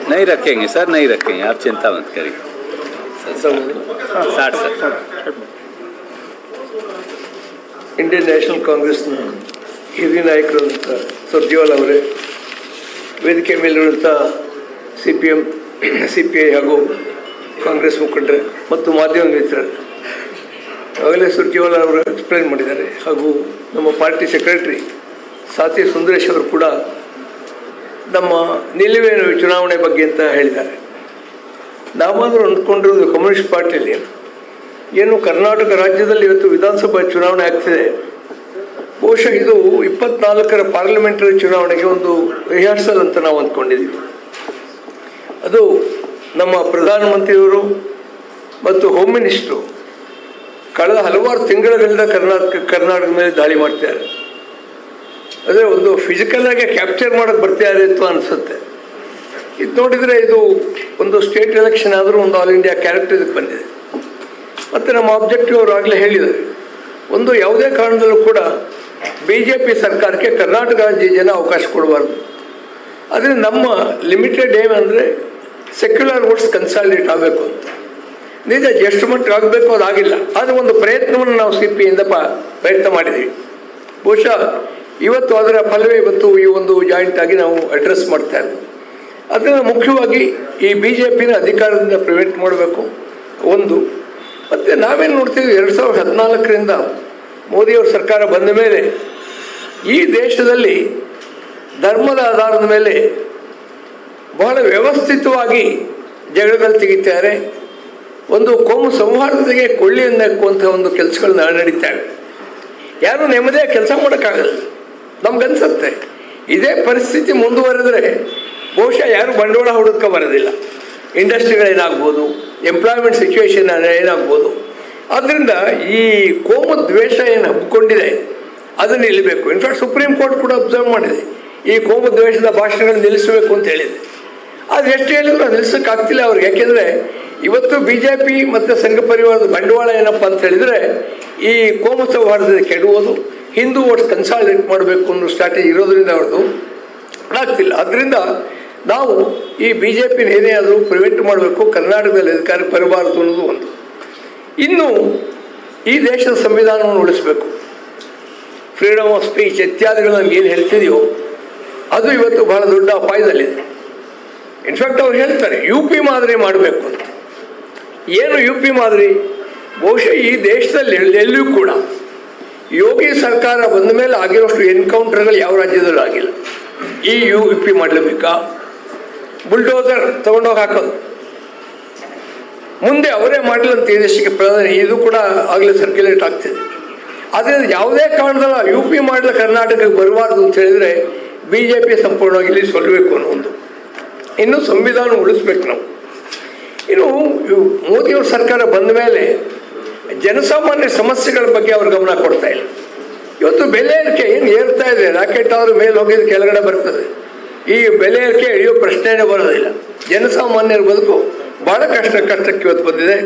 नहीं रखेंगे सर, नहीं रखेंगे, आप चिंता मत करिए सर। 60 सर। ಇಂಡಿಯನ್ ನ್ಯಾಷನಲ್ ಕಾಂಗ್ರೆಸ್ನ ಹಿರಿಯ ನಾಯಕರಂಥ ಸುರ್ಜೇವಾಲಾ ಅವರೇ, ವೇದಿಕೆ ಮೇಲಿರುವಂಥ CPM, CPI ಹಾಗೂ ಕಾಂಗ್ರೆಸ್ ಮುಖಂಡರೇ ಮತ್ತು ಮಾಧ್ಯಮ ಮಿತ್ರರು, ಆಗಲೇ ಸುರ್ಜೇವಾಲಾ ಅವರು ಎಕ್ಸ್ಪ್ಲೈನ್ ಮಾಡಿದ್ದಾರೆ. ಹಾಗೂ ನಮ್ಮ ಪಾರ್ಟಿ ಸೆಕ್ರೆಟರಿ ಸಾತಿ ಸುಂದರೇಶ್ ಅವರು ಕೂಡ ನಮ್ಮ ನಿಲುವೇನು ಚುನಾವಣೆ ಬಗ್ಗೆ ಅಂತ ಹೇಳಿದ್ದಾರೆ. ನಾವಾದರೂ ಅಂದ್ಕೊಂಡಿರೋದು ಕಮ್ಯುನಿಸ್ಟ್ ಪಾರ್ಟಿಯಲ್ಲಿ ಏನು ಕರ್ನಾಟಕ ರಾಜ್ಯದಲ್ಲಿ ಇವತ್ತು ವಿಧಾನಸಭಾ ಚುನಾವಣೆ ಆಗ್ತಿದೆ. ಬಹುಶಃ ಇದು 24ರ ಪಾರ್ಲಿಮೆಂಟರಿ ಚುನಾವಣೆಗೆ ಒಂದು ರಿಹರ್ಸಲ್ ಅಂತ ನಾವು ಅಂದ್ಕೊಂಡಿದ್ದೀವಿ. ಅದು ನಮ್ಮ ಪ್ರಧಾನಮಂತ್ರಿಯವರು ಮತ್ತು ಹೋಮ್ ಮಿನಿಸ್ಟ್ರು ಕಳೆದ ಹಲವಾರು ತಿಂಗಳುಗಳಿಂದ ಕರ್ನಾಟಕದ ಮೇಲೆ ದಾಳಿ ಮಾಡ್ತಿದ್ದಾರೆ. ಅದೇ ಒಂದು ಫಿಸಿಕಲ್ ಆಗಿ ಕ್ಯಾಪ್ಚರ್ ಮಾಡೋಕ್ಕೆ ಬರ್ತಿದ್ದಾರೆ ಅಂತ ಅನಿಸುತ್ತೆ. ಇದು ನೋಡಿದರೆ ಇದು ಒಂದು ಸ್ಟೇಟ್ ಎಲೆಕ್ಷನ್ ಆದರೂ ಒಂದು ಆಲ್ ಇಂಡಿಯಾ ಕ್ಯಾರೆಕ್ಟರ್ ಇದಕ್ಕೆ ಬಂದಿದೆ. ಮತ್ತು ನಮ್ಮ ಆಬ್ಜೆಕ್ಟಿವ್ ಅವರು ಆಗಲೇ ಹೇಳಿದ್ದಾರೆ, ಒಂದು ಯಾವುದೇ ಕಾರಣದಲ್ಲೂ ಕೂಡ BJP ಸರ್ಕಾರಕ್ಕೆ ಕರ್ನಾಟಕ ರಾಜ್ಯ ಜನ ಅವಕಾಶ ಕೊಡಬಾರ್ದು. ಆದರೆ ನಮ್ಮ ಲಿಮಿಟೆಡ್ ಏಮ್ ಅಂದರೆ ಸೆಕ್ಯುಲರ್ ವೋಟ್ಸ್ ಕನ್ಸಾಲಿಡೇಟ್ ಆಗಬೇಕು ಅಂತ. ನಿಜ ಎಷ್ಟು ಮಟ್ಟಿಗೆ ಆಗಬೇಕು ಅದಾಗಿಲ್ಲ, ಆದರೆ ಒಂದು ಪ್ರಯತ್ನವನ್ನು ನಾವು CPIಯಿಂದ ಪ್ರಯತ್ನ ಮಾಡಿದ್ದೀವಿ. ಬಹುಶಃ ಇವತ್ತು ಅದರ ಫಲವೇ ಇವತ್ತು ಈ ಒಂದು ಜಾಯಿಂಟ್ ಆಗಿ ನಾವು ಅಡ್ರೆಸ್ ಮಾಡ್ತಾ ಇದ್ದೀವಿ. ಅದನ್ನು ಮುಖ್ಯವಾಗಿ ಈ BJPನ ಅಧಿಕಾರದಿಂದ ಪ್ರಿವೆಂಟ್ ಮಾಡಬೇಕು ಒಂದು. ಮತ್ತು ನಾವೇನು ನೋಡ್ತೀವಿ, 2014ರಿಂದ ಮೋದಿಯವ್ರ ಸರ್ಕಾರ ಬಂದ ಮೇಲೆ ಈ ದೇಶದಲ್ಲಿ ಧರ್ಮದ ಆಧಾರದ ಮೇಲೆ ಬಹಳ ವ್ಯವಸ್ಥಿತವಾಗಿ ಜಗಳಗಳು ತೆಗಿತಾರೆ. ಒಂದು ಕೋಮು ಸೌಹಾರ್ದತೆಗೆ ಕೊಳ್ಳಿಯನ್ನು ಹಾಕುವಂಥ ಒಂದು ಕೆಲಸಗಳನ್ನ ನಡೀತಾರೆ. ಯಾರು ನೆಮ್ಮದಿಯಾಗಿ ಕೆಲಸ ಮಾಡೋಕ್ಕಾಗಲ್ಲ ನಮ್ಗನ್ಸುತ್ತೆ. ಇದೇ ಪರಿಸ್ಥಿತಿ ಮುಂದುವರೆದರೆ ಬಹುಶಃ ಯಾರು ಬಂಡವಾಳ ಹುಡುಕ ಬರೋದಿಲ್ಲ. ಇಂಡಸ್ಟ್ರಿಗಳೇನಾಗ್ಬೋದು, ಎಂಪ್ಲಾಯ್ಮೆಂಟ್ ಸಿಚುವೇಶನ್ ಏನಾಗ್ಬೋದು. ಆದ್ದರಿಂದ ಈ ಕೋಮು ದ್ವೇಷ ಏನು ಹಬ್ಬಿಕೊಂಡಿದೆ ಅದನ್ನು ನಿಲ್ಲಬೇಕು. ಇನ್ಫ್ಯಾಕ್ಟ್ ಸುಪ್ರೀಂ ಕೋರ್ಟ್ ಕೂಡ ಅಬ್ಸರ್ವ್ ಮಾಡಿದೆ, ಈ ಕೋಮು ದ್ವೇಷದ ಭಾಷಣಗಳನ್ನು ನಿಲ್ಲಿಸಬೇಕು ಅಂತ ಹೇಳಿದೆ. ಅದು ಎಷ್ಟು ಹೇಳಿದ್ರು ಅದು ನಿಲ್ಲಿಸೋಕ್ಕಾಗ್ತಿಲ್ಲ ಅವ್ರಿಗೆ. ಯಾಕೆಂದರೆ ಇವತ್ತು BJP ಮತ್ತು ಸಂಘ ಪರಿವಾರದ ಬಂಡವಾಳ ಏನಪ್ಪ ಅಂತ ಹೇಳಿದರೆ ಈ ಕೋಮು ಸೌಹಾರ್ದತೆ ಕೆಡುವುದು, ಹಿಂದೂ ವೋಟ್ಸ್ ಕನ್ಸಾಲಿಡೇಟ್ ಮಾಡಬೇಕು ಅನ್ನೋ ಸ್ಟ್ರಾಟಜಿ ಇರೋದ್ರಿಂದ ಅವ್ರದ್ದು ಆಗ್ತಿಲ್ಲ. ಅದರಿಂದ ನಾವು ಈ BJPನ ಏನೇ ಆದರೂ ಪ್ರಿವೆಂಟ್ ಮಾಡಬೇಕು, ಕರ್ನಾಟಕದಲ್ಲಿ ಅಧಿಕಾರಕ್ಕೆ ಬರಬಾರದು ಅನ್ನೋದು ಒಂದು. ಇನ್ನು ಈ ದೇಶದ ಸಂವಿಧಾನವನ್ನು ಉಳಿಸಬೇಕು, ಫ್ರೀಡಮ್ ಆಫ್ ಸ್ಪೀಚ್ ಇತ್ಯಾದಿಗಳು ನಮ್ಗೆ ಏನು ಹೇಳ್ತಿದೆಯೋ ಅದು ಇವತ್ತು ಬಹಳ ದೊಡ್ಡ ಅಪಾಯದಲ್ಲಿದೆ. ಇನ್ಫ್ಯಾಕ್ಟ್ ಅವ್ರು ಹೇಳ್ತಾರೆ UP ಮಾದರಿ ಮಾಡಬೇಕು ಅಂತ. ಏನು UP ಮಾದರಿ? ಬಹುಶಃ ಈ ದೇಶದಲ್ಲಿ ಎಲ್ಲಿಯೂ ಕೂಡ ಯೋಗಿ ಸರ್ಕಾರ ಬಂದ ಮೇಲೆ ಆಗಿರೋಷ್ಟು ಎನ್ಕೌಂಟರ್ಗಳು ಯಾವ ರಾಜ್ಯದಲ್ಲೂ ಆಗಿಲ್ಲ. ಈ UP ಮಾಡಲೇಬೇಕಾ? ಬುಲ್ಡೋಸರ್ ತಗೊಂಡೋಗಿ ಹಾಕೋದು, ಮುಂದೆ ಅವರೇ ಮಾಡಲಿ ಅಂತ ಈ ದೇಶಕ್ಕೆ ಪ್ರಧಾನಿ, ಇದು ಕೂಡ ಆಗಲೇ ಸರ್ಕ್ಯುಲೇಟ್ ಆಗ್ತಿದೆ. ಆದ್ದರಿಂದ ಯಾವುದೇ ಕಾರಣದಲ್ಲ UP ಮಾಡಲು ಕರ್ನಾಟಕಕ್ಕೆ ಬರಬಾರ್ದು ಅಂತ ಹೇಳಿದರೆ BJP ಸಂಪೂರ್ಣವಾಗಿ ಇಲ್ಲಿ ಸೊಲ್ಲಬೇಕು ಅನ್ನೋ ಒಂದು. ಇನ್ನು ಸಂವಿಧಾನ ಉಳಿಸ್ಬೇಕು ನಾವು. ಇನ್ನು ಮೋದಿಯವ್ರ ಸರ್ಕಾರ ಬಂದ ಮೇಲೆ ಜನಸಾಮಾನ್ಯ ಸಮಸ್ಯೆಗಳ ಬಗ್ಗೆ ಅವ್ರ ಗಮನ ಕೊಡ್ತಾ ಇಲ್ಲ. ಇವತ್ತು ಬೆಲೆ ಏರಿಕೆ ಏನು ಏರ್ತಾ ಇದೆ, ರಾಕೆಟ್ ಅವರು ಮೇಲೆ ಹೋಗಿದ್ದು ಕೆಳಗಡೆ ಬರ್ತದೆ. ಈ ಬೆಲೆ ಏರಿಕೆ ಇಳಿಯೋ ಪ್ರಶ್ನೆನೇ ಬರೋದಿಲ್ಲ. ಜನಸಾಮಾನ್ಯರ ಬದುಕು ಭಾಳ ಕಷ್ಟಕ್ಕೆ ಇವತ್ತು ಬಂದಿದೆ.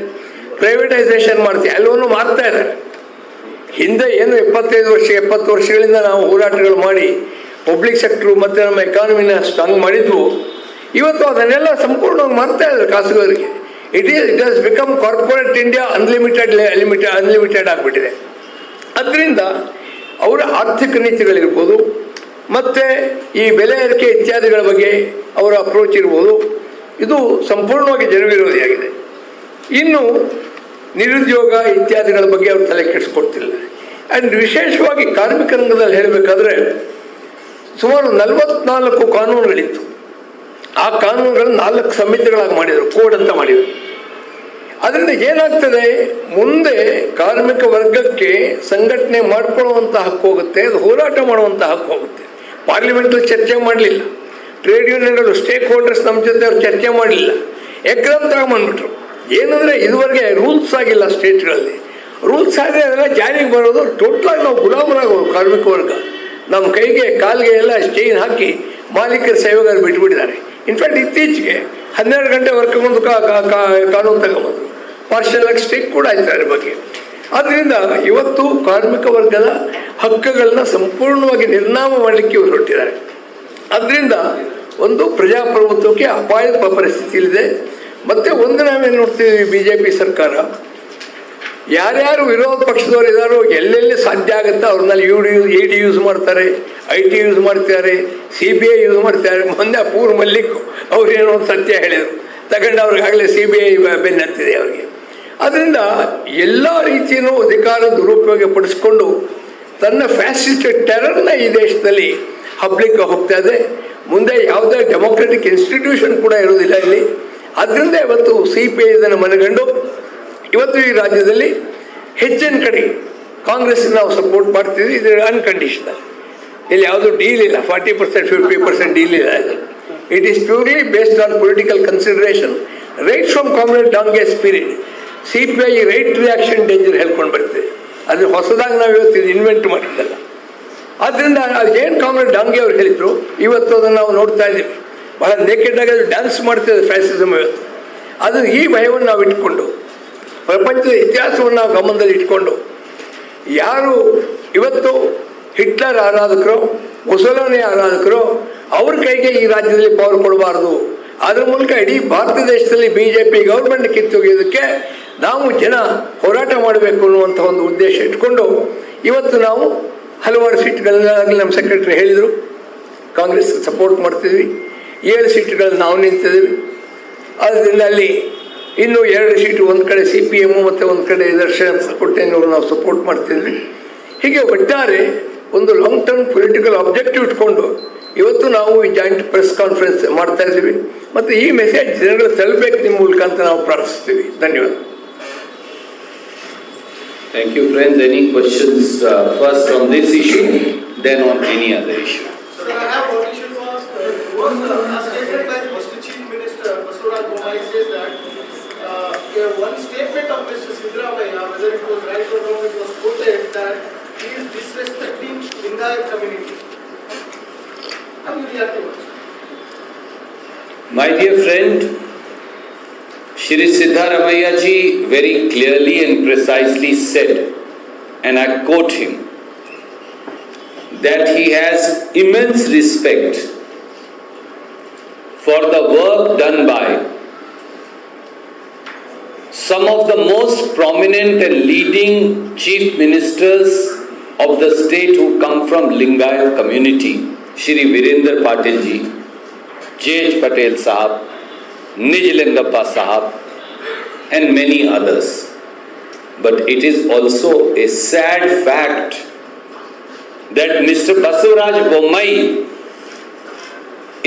ಪ್ರೈವೇಟೈಸೇಷನ್ ಮಾಡ್ತೀವಿ, ಎಲ್ಲವನ್ನೂ ಮಾರ್ತಾ ಇದ್ದಾರೆ. ಹಿಂದೆ ಏನು 70 ವರ್ಷಗಳಿಂದ ನಾವು ಹೋರಾಟಗಳು ಮಾಡಿ ಪಬ್ಲಿಕ್ ಸೆಕ್ಟ್ರು ಮತ್ತು ನಮ್ಮ ಎಕಾನಮಿನ ಸ್ಟ್ರಾಂಗ್ ಮಾಡಿದ್ವು. ಇವತ್ತು ಅದನ್ನೆಲ್ಲ ಸಂಪೂರ್ಣವಾಗಿ ಮಾರ್ತಾ ಇದ್ದಾರೆ ಖಾಸಗಿಯವರಿಗೆ. It has become corporate India unlimited ಆಗಿಬಿಟ್ಟಿದೆ. ಅದರಿಂದ ಅವರ ಆರ್ಥಿಕ ನೀತಿಗಳಿರ್ಬೋದು ಮತ್ತು ಈ ಬೆಲೆ ಏರಿಕೆ ಇತ್ಯಾದಿಗಳ ಬಗ್ಗೆ ಅವರ ಅಪ್ರೋಚ್ ಇರ್ಬೋದು, ಇದು ಸಂಪೂರ್ಣವಾಗಿ ಜನವಿರೋಧಿಯಾಗಿದೆ. ಇನ್ನು ನಿರುದ್ಯೋಗ ಇತ್ಯಾದಿಗಳ ಬಗ್ಗೆ ಅವರು ತಲೆ ಕೆಡಿಸ್ಕೊಡ್ತಿಲ್ಲ. ಆ್ಯಂಡ್ ವಿಶೇಷವಾಗಿ ಕಾರ್ಮಿಕ ರಂಗದಲ್ಲಿ ಹೇಳಬೇಕಾದ್ರೆ ಸುಮಾರು 44 ಕಾನೂನುಗಳಿತ್ತು. ಆ ಕಾನೂನುಗಳನ್ನು 4 ಸಮಿತಿಗಳಾಗಿ ಮಾಡಿದರು, ಕೋಡ್ ಅಂತ ಮಾಡಿದರು. ಅದರಿಂದ ಏನಾಗ್ತದೆ, ಮುಂದೆ ಕಾರ್ಮಿಕ ವರ್ಗಕ್ಕೆ ಸಂಘಟನೆ ಮಾಡ್ಕೊಳ್ಳುವಂಥ ಹಕ್ಕು ಹೋಗುತ್ತೆ, ಅದು ಹೋರಾಟ ಮಾಡುವಂಥ ಹಕ್ಕು ಹೋಗುತ್ತೆ. ಪಾರ್ಲಿಮೆಂಟಲ್ಲಿ ಚರ್ಚೆ ಮಾಡಲಿಲ್ಲ, ಟ್ರೇಡ್ ಯೂನಿಯನ್ಗಳು ಸ್ಟೇಕ್ ಹೋಲ್ಡರ್ಸ್ ನಮ್ಮ ಜೊತೆ ಅವ್ರು ಚರ್ಚೆ ಮಾಡಲಿಲ್ಲ, ಎಕ್ಸಾಮ್ ತಗೊಂಡ್ಬಂದ್ಬಿಟ್ರು. ಏನಂದರೆ ಇದುವರೆಗೆ ರೂಲ್ಸ್ ಆಗಿಲ್ಲ ಸ್ಟೇಟ್ಗಳಲ್ಲಿ. ರೂಲ್ಸ್ ಆದರೆ ಅದೆಲ್ಲ ಜಾರಿಗೆ ಬರೋದು ಟೋಟ್ಲಾಗಿ ನಾವು ಗುಲಾಮರಾಗೋದು. ಕಾರ್ಮಿಕ ವರ್ಗ ನಮ್ಮ ಕೈಗೆ ಕಾಲಿಗೆ ಎಲ್ಲ ಚೈನ್ ಹಾಕಿ ಮಾಲೀಕರ ಸೇವೆಗಾರ ಬಿಟ್ಬಿಟ್ಟಿದ್ದಾರೆ. ಇನ್ಫ್ಯಾಕ್ಟ್ ಇತ್ತೀಚೆಗೆ 12 ಗಂಟೆ ವರ್ಕ್ಗೊಂದು ಕಾನೂನು ತಗೊಂಬಂದರು. ಪಾರ್ಷಲ್ ಆಗಿ ಸ್ಟ್ರೈಕ್ ಕೂಡ ಆಯ್ತು ಅದ್ರ ಬಗ್ಗೆ. ಆದ್ದರಿಂದ ಇವತ್ತು ಕಾರ್ಮಿಕ ವರ್ಗದ ಹಕ್ಕುಗಳನ್ನ ಸಂಪೂರ್ಣವಾಗಿ ನಿರ್ನಾಮ ಮಾಡಲಿಕ್ಕೆ ಇವರು ಹೊರಟಿದ್ದಾರೆ. ಅದರಿಂದ ಒಂದು ಪ್ರಜಾಪ್ರಭುತ್ವಕ್ಕೆ ಅಪಾಯದ ಪರಿಸ್ಥಿತಿಯಿದೆ. ಮತ್ತು ಒಂದು ನಾವೇನು ನೋಡ್ತೀವಿ, ಬಿ ಜೆ ಪಿ ಸರ್ಕಾರ ಯಾರ್ಯಾರು ವಿರೋಧ ಪಕ್ಷದವರು ಇದ್ದಾರೋ ಎಲ್ಲೆಲ್ಲಿ ಸಾಧ್ಯ ಆಗುತ್ತೋ ಅವ್ರನ್ನಲ್ಲಿ ಇಡಿ ಯೂಸ್ ಮಾಡ್ತಾರೆ, IT ಯೂಸ್ ಮಾಡ್ತಾರೆ, CBI ಯೂಸ್ ಮಾಡ್ತಾರೆ. ಮೊನ್ನೆ ಅಪೂರ್ ಮಲ್ಲಿಕ್ ಅವ್ರೇನೋ ಒಂದು ಸತ್ಯ ಹೇಳಿದರು, ತಗೊಂಡು ಅವ್ರಿಗಾಗಲೇ CBI ಬೆನ್ನತ್ತಿದೆ ಅವರಿಗೆ. ಅದರಿಂದ ಎಲ್ಲ ರೀತಿಯೂ ಅಧಿಕಾರ ದುರುಪಯೋಗ ಪಡಿಸ್ಕೊಂಡು ತನ್ನ ಫ್ಯಾಸಿಸ್ಟ್ ಟೆರರ್ನ ಈ ದೇಶದಲ್ಲಿ ಹಬ್ಲಿಕ್ಕೆ ಹೋಗ್ತಾ ಇದೆ. ಮುಂದೆ ಯಾವುದೇ ಡೆಮೊಕ್ರೆಟಿಕ್ ಇನ್ಸ್ಟಿಟ್ಯೂಷನ್ ಕೂಡ ಇರೋದಿಲ್ಲ ಇಲ್ಲಿ. ಅದರಿಂದ ಇವತ್ತು CPI ಇದನ್ನು ಮನಗಂಡು ಇವತ್ತು ಈ ರಾಜ್ಯದಲ್ಲಿ ಹೆಚ್ಚಿನ ಕಡೆ ಕಾಂಗ್ರೆಸ್ ನಾವು ಸಪೋರ್ಟ್ ಮಾಡ್ತೀವಿ. ಇದು ಅನ್ಕಂಡೀಷನಲ್, ಇಲ್ಲಿ ಯಾವುದು ಡೀಲ್ ಇಲ್ಲ, 40% 50% ಡೀಲ್ ಇಲ್ಲ. It is purely based on political consideration. Right from comrade Dange spirit CPI right reaction danger ಹೇಳ್ಕೊಂಡು ಬರ್ತದೆ. ಅದು ಹೊಸದಾಗಿ ನಾವು ಇವತ್ತು ಇದು ಇನ್ವೆಂಟ್ ಮಾಡಿದ್ದಲ್ಲ. ಆದ್ದರಿಂದ ಅದೇನು ಕಾಮ್ರೇಡ್ ಡಾಂಗೆ ಅವ್ರು ಹೇಳಿದ್ರು, ಇವತ್ತು ಅದನ್ನು ನಾವು ನೋಡ್ತಾ ಇದ್ದೀವಿ. ಬಹಳ ನೇಕೆಡ್ ಆಗಿ ಅದು ಡ್ಯಾನ್ಸ್ ಮಾಡ್ತಿದೆ ಫ್ಯಾಸಿಸಮ್ ಇವತ್ತು. ಅದು ಈ ಭಯವನ್ನು ನಾವು ಇಟ್ಕೊಂಡು, ಪ್ರಪಂಚದ ಇತಿಹಾಸವನ್ನು ನಾವು ಗಮನದಲ್ಲಿ ಇಟ್ಕೊಂಡು, ಯಾರು ಇವತ್ತು ಹಿಟ್ಲರ್ ಆರಾಧಕರು, ಮುಸೋಲಿನಿ ಆರಾಧಕರು, ಅವ್ರ ಕೈಗೆ ಈ ರಾಜ್ಯದಲ್ಲಿ ಪವರ್ ಕೊಡಬಾರ್ದು. ಅದರ ಮೂಲಕ ಇಡೀ ಭಾರತ ದೇಶದಲ್ಲಿ BJP ಗೌರ್ಮೆಂಟ್ ಕಿತ್ತೊಗೆಯೋದಕ್ಕೆ ನಾವು ಜನ ಹೋರಾಟ ಮಾಡಬೇಕು ಅನ್ನುವಂಥ ಒಂದು ಉದ್ದೇಶ ಇಟ್ಕೊಂಡು ಇವತ್ತು ನಾವು ಹಲವಾರು ಸೀಟ್ಗಳನ್ನಾಗಲಿ ನಮ್ಮ ಸೆಕ್ರೆಟರಿ ಹೇಳಿದರು, ಕಾಂಗ್ರೆಸ್ ಸಪೋರ್ಟ್ ಮಾಡ್ತಿದ್ವಿ. 7 ಸೀಟ್ಗಳು ನಾವು ನಿಂತಿದ್ದೀವಿ. ಆದ್ದರಿಂದ ಅಲ್ಲಿ ಇನ್ನೂ 2 ಸೀಟು, ಒಂದು ಕಡೆ CPM ಮತ್ತು ಒಂದು ಕಡೆ ದರ್ಶನ್ ಕೊಟ್ಟೆನವರು ನಾವು ಸಪೋರ್ಟ್ ಮಾಡ್ತಿದ್ವಿ. ಹೀಗೆ ಒಟ್ಟಾರೆ ಒಂದು ಲಾಂಗ್ ಟರ್ಮ್ ಪೊಲಿಟಿಕಲ್ ಆಬ್ಜೆಕ್ಟಿವ್ ಇಟ್ಕೊಂಡು ಇವತ್ತು ನಾವು ಈ ಜಾಯಿಂಟ್ ಪ್ರೆಸ್ ಕಾನ್ಫರೆನ್ಸ್ ಮಾಡ್ತಾ ಇದ್ದೀವಿ. ಮತ್ತು ಈ ಮೆಸೇಜ್ ಜನಗಳು ತಲುಪಬೇಕು ನಿಮ್ಮ ಮೂಲಕ ಅಂತ ನಾವು ಪ್ರಾರ್ಥಿಸ್ತೀವಿ. ಧನ್ಯವಾದ. Thank you, friends. Any questions first on this issue, then on any other issue? Sir, I have one issue to ask. Was a statement by Mr. Chief Minister Basuraj Bommai says that one statement of Mr. Siddaramaiah, whether it was right or wrong, it was quoted that he is disrespecting Lingayat community. How do you react to it? My dear friend, Shri Siddaramaiah ji very clearly and precisely said, and I quote him, that he has immense respect for the work done by some of the most prominent and leading chief ministers of the state who come from Lingayat community, Shri Virendra Patil ji, J.H. Patel Sahab, Nijlingappa Sahab, and many others. But it is also a sad fact that Mr. Basuraj Bommai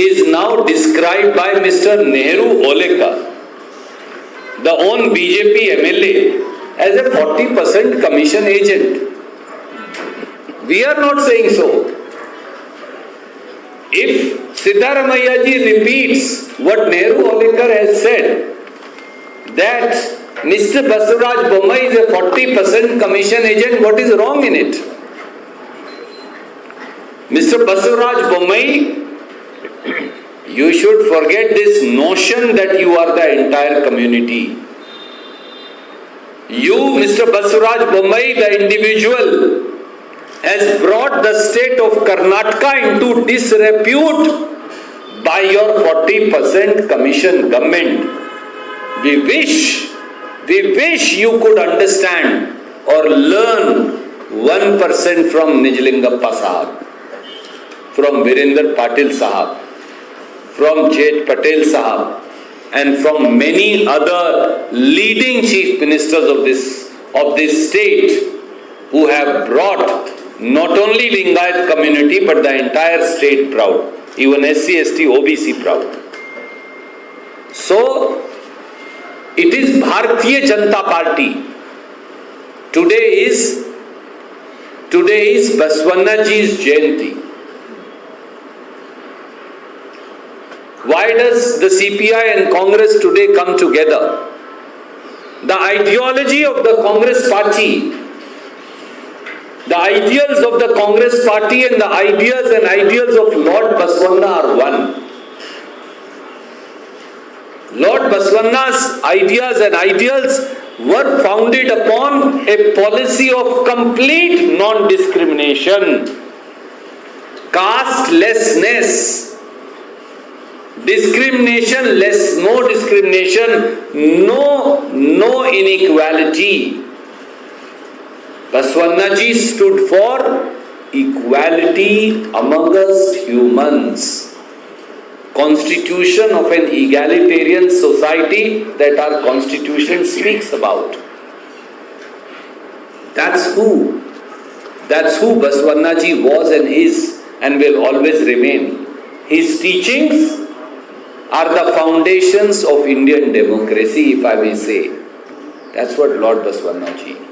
is now described by Mr. Nehru Olekar, the own BJP MLA, as a 40% commission agent. We are not saying so. If Siddaramaiah ji repeats what Nehru Olekar has said, that Mr. Basuraj Bommai is a 40% commission agent, what is wrong in it? Mr. Basuraj Bommai, you should forget this notion that you are the entire community. You, Mr. Basuraj Bommai, the individual, has brought the state of Karnataka into disrepute by your 40% commission government. We wish you could understand or learn 1% from Nijlingappa Sahab, from Virendra Patil Sahab, from J.H. Patel Sahab, and from many other leading chief ministers of this state who have brought not only Lingayat community but the entire state proud, even SC, ST, OBC proud. So, it is Bharatiya Janata Party. Today is Baswanaji's Jayanti. Why does the CPI and Congress today come together? The ideology of the Congress party, the ideals of the Congress party and the ideals of Lord Baswanda are one. Lord Baswanna's ideas and ideals were founded upon a policy of complete non-discrimination, castelessness, discrimination less, no discrimination, no inequality. Baswanaji stood for equality amongst humans. Constitution of an egalitarian society that our constitution speaks about. That's who Baswanaji was and is and will always remain. His teachings are the foundations of Indian democracy, if I may say. That's what Lord Baswanaji.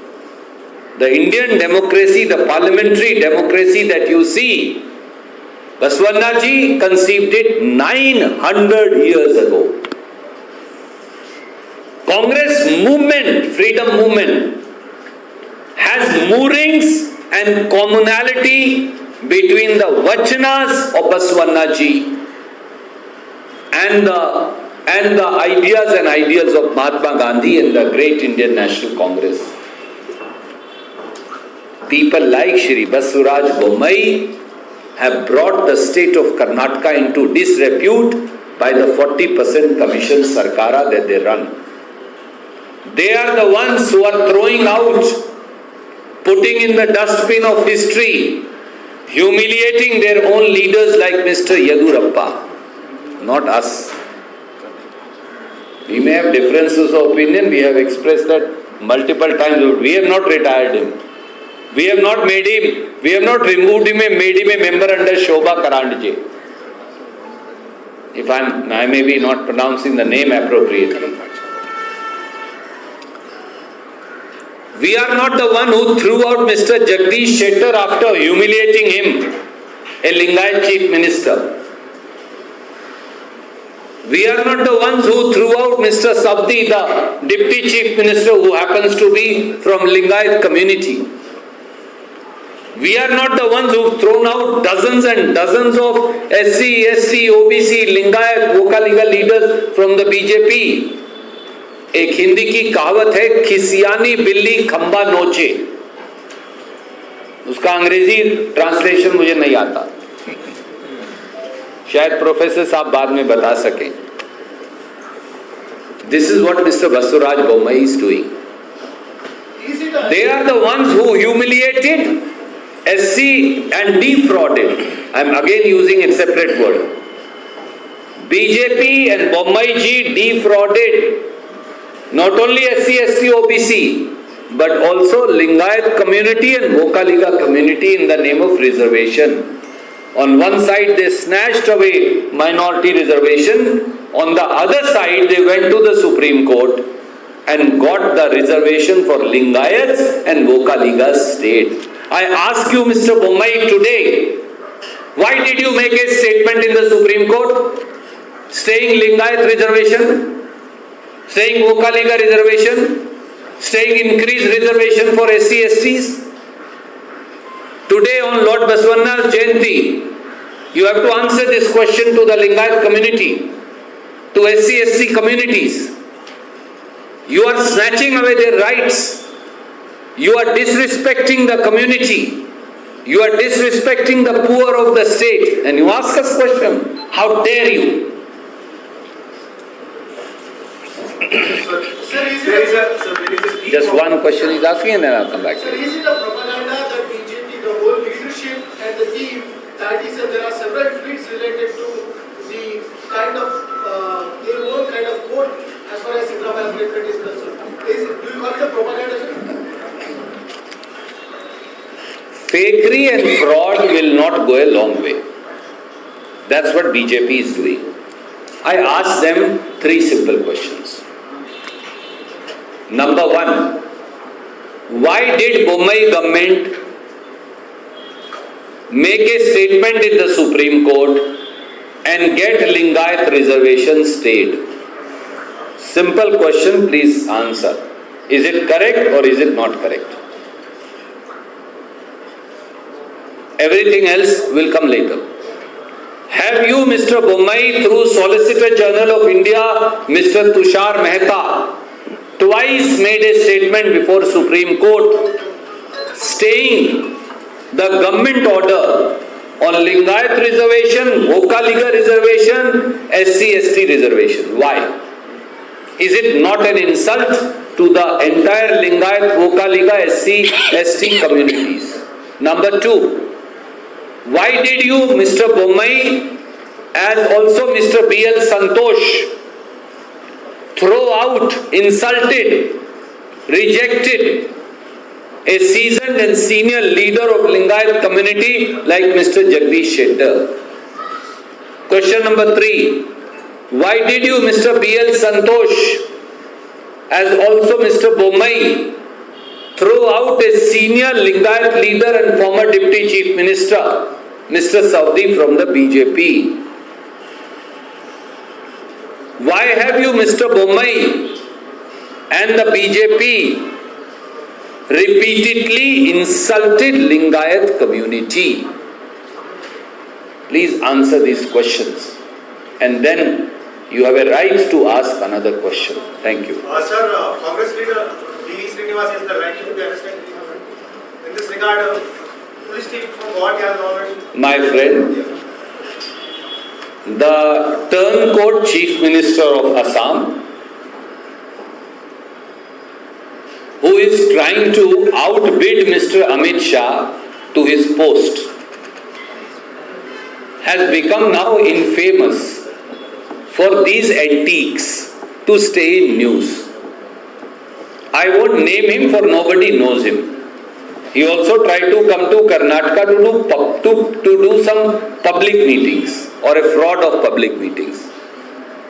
The Indian democracy, the parliamentary democracy that you see, Baswanaji conceived it 900 years ago. Congress movement, freedom movement, has moorings and commonality between the Vachanas of Baswanaji and the ideas and ideals of Mahatma Gandhi and the great Indian National Congress. People like Shri Basuraj Bommai have brought the state of Karnataka into disrepute by the 40% commission Sarkara that they run. They are the ones who are throwing out, putting in the dustbin of history, humiliating their own leaders like Mr. Yadurappa, not us. We may have differences of opinion, we have expressed that multiple times, but we have not retired him. We have not removed him and made him a member under Shobha Karandje. If I may be not pronouncing the name appropriately. We are not the one who threw out Mr. Jagdish Shettar after humiliating him, a Lingayat chief minister. We are not the ones who threw out Mr. Sabdi, the deputy chief minister who happens to be from Lingayat community. We are not the ones who've thrown out dozens and dozens of SC, ST, OBC, Lingayat, Vokaliga leaders from the BJP. एक हिंदी की कहावत है, खिसियानी बिल्ली खंबा नोचे. उसका अंग्रेजी translation मुझे नहीं आता, शायद प्रोफेसर साहब बाद में बता सकें. This is what Mr. Basuraj Bommai is doing. They are the ones who humiliated SC and defrauded. I am again using a separate word. BJP and Bommai ji defrauded not only SC, ST, OBC, but also Lingayat community and Vokaliga community in the name of reservation. On one side they snatched away minority reservation, on the other side they went to the Supreme Court and got the reservation for Lingayats and Vokaliga state. I ask you, Mr. Bommai, today, why did you make a statement in the Supreme Court saying Lingayat reservation, saying Vokaliga reservation, saying increased reservation for SC, STs? Today on Lord Baswana's Jayanti, you have to answer this question to the Lingayat community, to SC, ST communities. You are snatching away their rights. You are disrespecting the community. You are disrespecting the poor of the state. And you ask us question, how dare you? Just one question he's asking and then I'll come back to Sir, you. is it a propaganda that BJP, the whole leadership and the team, that is that there are several tweets related to the kind of, their own kind of code as far as Siddharama's statement is concerned? Do you call it a propaganda, sir? Fakery and fraud will not go a long way. That's what BJP is doing. I asked them three simple questions. Number one, why did Bommai government make a statement in the Supreme Court and get Lingayat reservation stayed? Simple question, please answer. Is it correct or is it not correct? Everything else will come later. Have you, Mr. Bommai, through Solicitor General of India, Mr. Tushar Mehta, twice made a statement before Supreme Court staying the government order on Lingayat reservation, Vokaliga reservation, SC/ST reservation. Why? Is it not an insult to the entire Lingayat, Vokaliga, SC/ST communities? Number two, why did you, Mr. Bommai, as also Mr. B.L. Santosh, throw out, insulted, rejected a seasoned and senior leader of Lingayat community like Mr. Jagdish Shettar? Question number three, why did you, Mr. B.L. Santosh, as also Mr. Bommai, throw out a senior Lingayat leader and former Deputy Chief Minister, Mr. Saudi from the BJP? Why have you, Mr. Bommai, and the BJP repeatedly insulted Lingayat community? Please answer these questions, and then you have a right to ask another question. Thank you. Sir, Congress leader D. Srinivas is the right to be arrested. In this regard, police team from what you have knowledge? My friend, the turncoat Chief Minister of Assam, who is trying to outbid Mr. Amit Shah to his post, has become now infamous for these antiques to stay in news. I won't name him, for nobody knows him. He also tried to come to Karnataka to do some public meetings, or a fraud of public meetings.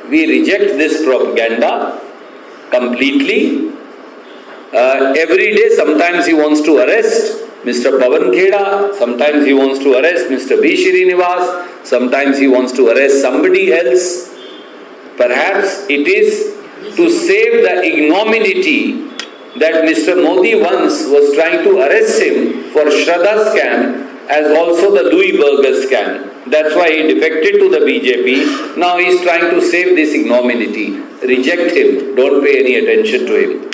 We reject this propaganda completely. Every day, sometimes he wants to arrest Mr. Pawan Kheda, sometimes he wants to arrest Mr. B. Srinivas, sometimes he wants to arrest somebody else. Perhaps it is to save the ignominy that Mr. Modi once was trying to arrest him for Shraddha scam, as also the Louis Berger scam. That's why he defected to the BJP. Now he is trying to save this ignominy. Reject him. Don't pay any attention to him.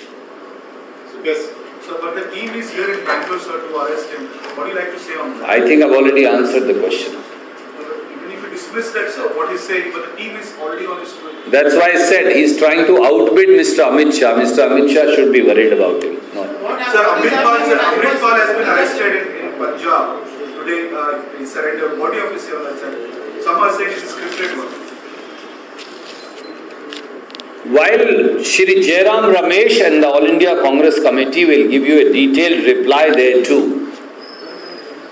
Yes. So, but the team is here in Bangalore, sir, to arrest him. What do you like to say on that? I think I've already answered the question. Even if you dismiss that, sir, what he's saying, but the team is already on his way. That's why I said he's trying to outbid Mr. Amit Shah. Mr. Amit Shah should be worried about him. No. Sir, Amrit Pal has been arrested in Punjab. Today, he surrendered. What do you have to say on that, sir? Some are saying it's a scripted one. While Shri Jairam Ramesh and the All India Congress Committee will give you a detailed reply there too,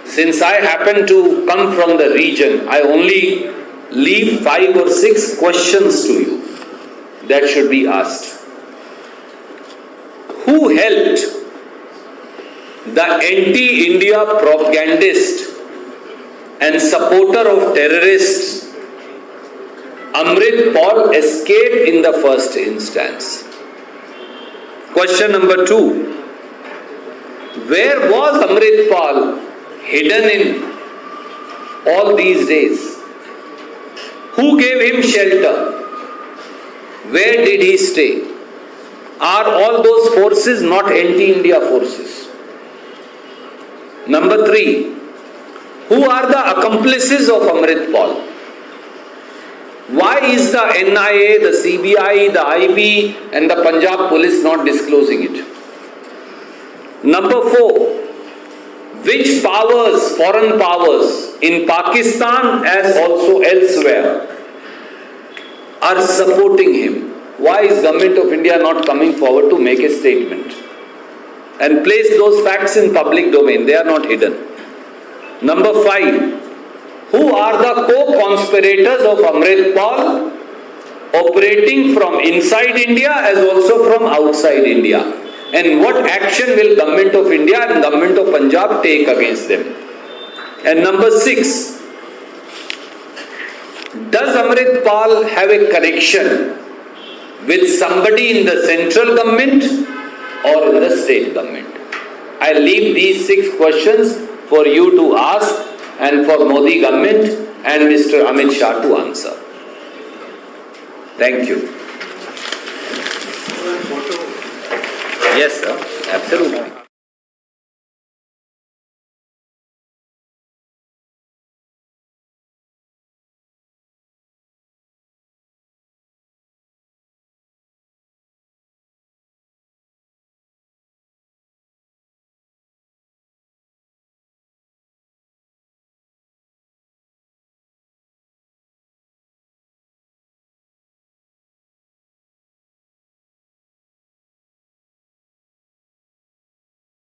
since I happen to come from the region, I only leave 5 or 6 questions to you that should be asked. Who helped the anti-India propagandist and supporter of terrorists Amrit Pal escape in the first instance? Question number 2. Where was Amrit Pal hidden in all these days? Who gave him shelter? Where did he stay? Are all those forces not anti-India forces? Number 3. Who are the accomplices of Amrit Pal? Why is the NIA, the CBI, the IB and the Punjab police not disclosing it? Number 4. Which powers, foreign powers in Pakistan as also elsewhere are supporting him? Why is Government of India not coming forward to make a statement and place those facts in public domain? They are not hidden. Number 5. Who are the co-conspirators of Amrit Pal operating from inside India as also from outside India? And what action will Government of India and Government of Punjab take against them? And number 6. Does Amrit Pal have a connection with somebody in the central government or in the state government? I leave these 6 questions for you to ask and for Modi government and Mr. Amit Shah to answer. Thank you. Yes, sir. Absolutely.